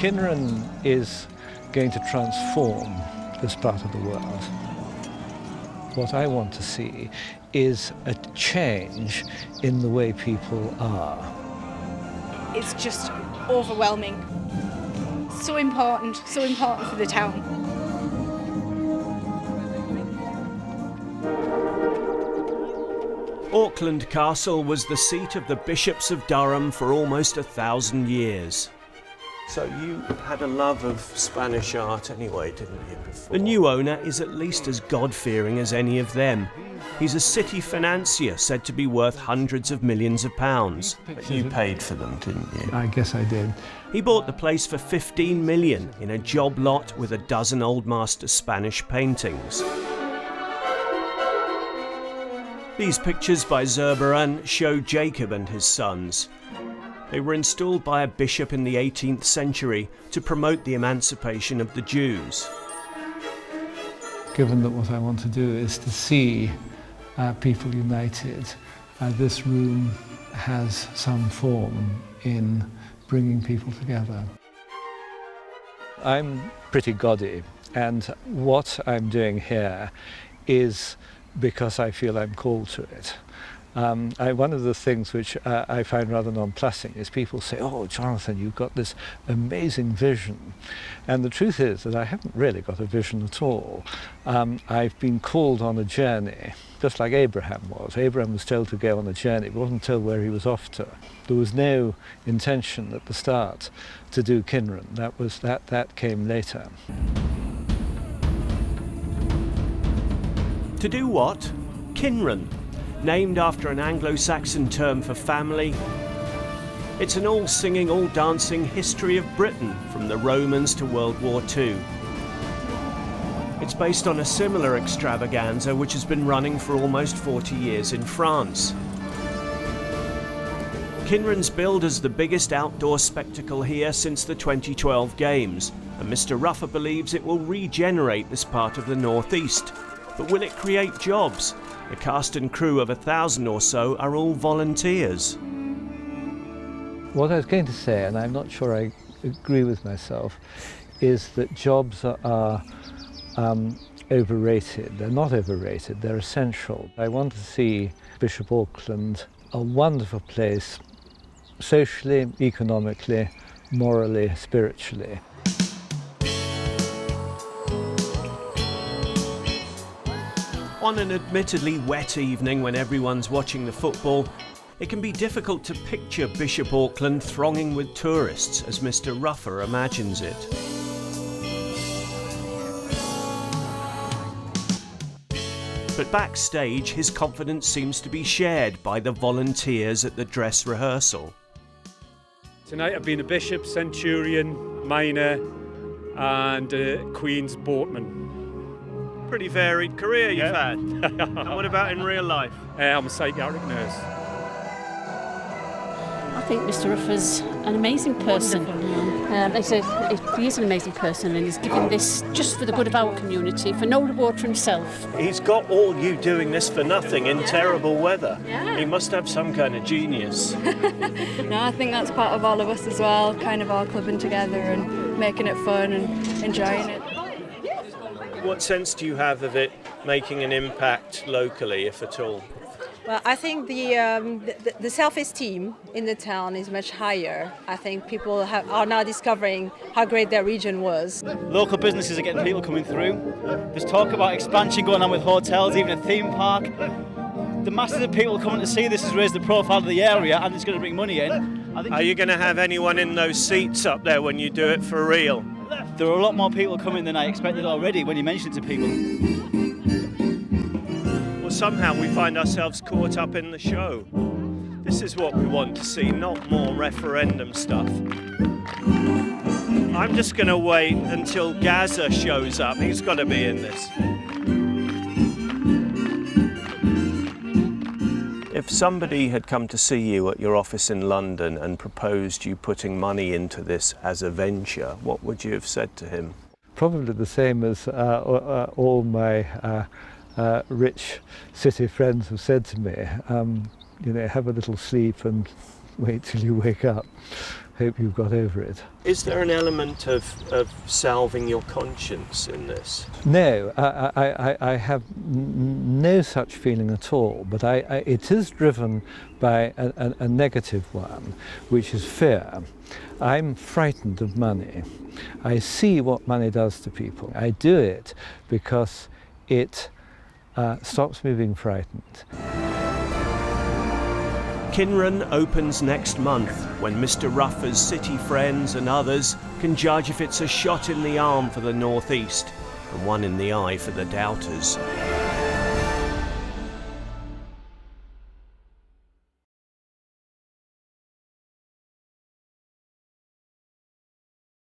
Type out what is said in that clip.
Kinren is going to transform this part of the world. What I want to see is a change in the way people are. It's just overwhelming. So important for the town. Auckland Castle was the seat of the Bishops of Durham for almost 1,000 years. So you had a love of Spanish art anyway, didn't you, before? The new owner is at least as God-fearing as any of them. He's a city financier said to be worth hundreds of millions of pounds. But you paid for them, didn't you? I guess I did. He bought the place for 15 million in a job lot with a dozen Old Master Spanish paintings. These pictures by Zurbaran show Jacob and his sons. They were installed by a bishop in the 18th century to promote the emancipation of the Jews. Given that what I want to do is to see people united, this room has some form in bringing people together. I'm pretty gaudy, and what I'm doing here is because I feel I'm called to it. One of the things which I find rather nonplussing is people say, "Oh, Jonathan, you've got this amazing vision." And the truth is that I haven't really got a vision at all. I've been called on a journey, just like Abraham was. Abraham was told to go on a journey, but wasn't told where he was off to. There was no intention at the start to do Kinren. That came later. To do what? Kinren, named after an Anglo-Saxon term for family. It's an all-singing, all-dancing history of Britain from the Romans to World War II. It's based on a similar extravaganza which has been running for almost 40 years in France. Kinren's billed as the biggest outdoor spectacle here since the 2012 Games, and Mr. Ruffer believes it will regenerate this part of the northeast. But will it create jobs? The cast and crew of 1,000 or so are all volunteers. What I was going to say, and I'm not sure I agree with myself, is that jobs are overrated. They're not overrated, they're essential. I want to see Bishop Auckland a wonderful place, socially, economically, morally, spiritually. On an admittedly wet evening when everyone's watching the football, it can be difficult to picture Bishop Auckland thronging with tourists as Mr. Ruffer imagines it. But backstage, his confidence seems to be shared by the volunteers at the dress rehearsal. Tonight I've been a bishop, centurion, miner and Queen's boatman. Pretty varied career you've had. And what about in real life? I'm a psychiatric nurse. I think Mr. Ruffer's an amazing person. He is an amazing person, and he's giving this just for the good of our community, for no reward for himself. He's got all you doing this for nothing in terrible weather. Yeah. He must have some kind of genius. No, I think that's part of all of us as well, kind of all clubbing together and making it fun and enjoying it. What sense do you have of it making an impact locally, if at all? Well, I think the self-esteem in the town is much higher. I think people are now discovering how great their region was. Local businesses are getting people coming through. There's talk about expansion going on with hotels, even a theme park. The masses of people coming to see this has raised the profile of the area, and it's going to bring money in. Are you going to have anyone in those seats up there when you do it for real? There are a lot more people coming than I expected already when you mentioned it to people. Well, somehow we find ourselves caught up in the show. This is what we want to see, not more referendum stuff. I'm just going to wait until Gaza shows up. He's got to be in this. If somebody had come to see you at your office in London and proposed you putting money into this as a venture, what would you have said to him? Probably the same as all my rich city friends have said to me. Have a little sleep and wait till you wake up. Hope you've got over it. Is there an element of salving your conscience in this? No, I have no such feeling at all, but it is driven by a negative one, which is fear. I'm frightened of money. I see what money does to people. I do it because it stops me being frightened. Kinrun opens next month, when Mr. Ruffer's city friends and others can judge if it's a shot in the arm for the North East and one in the eye for the doubters.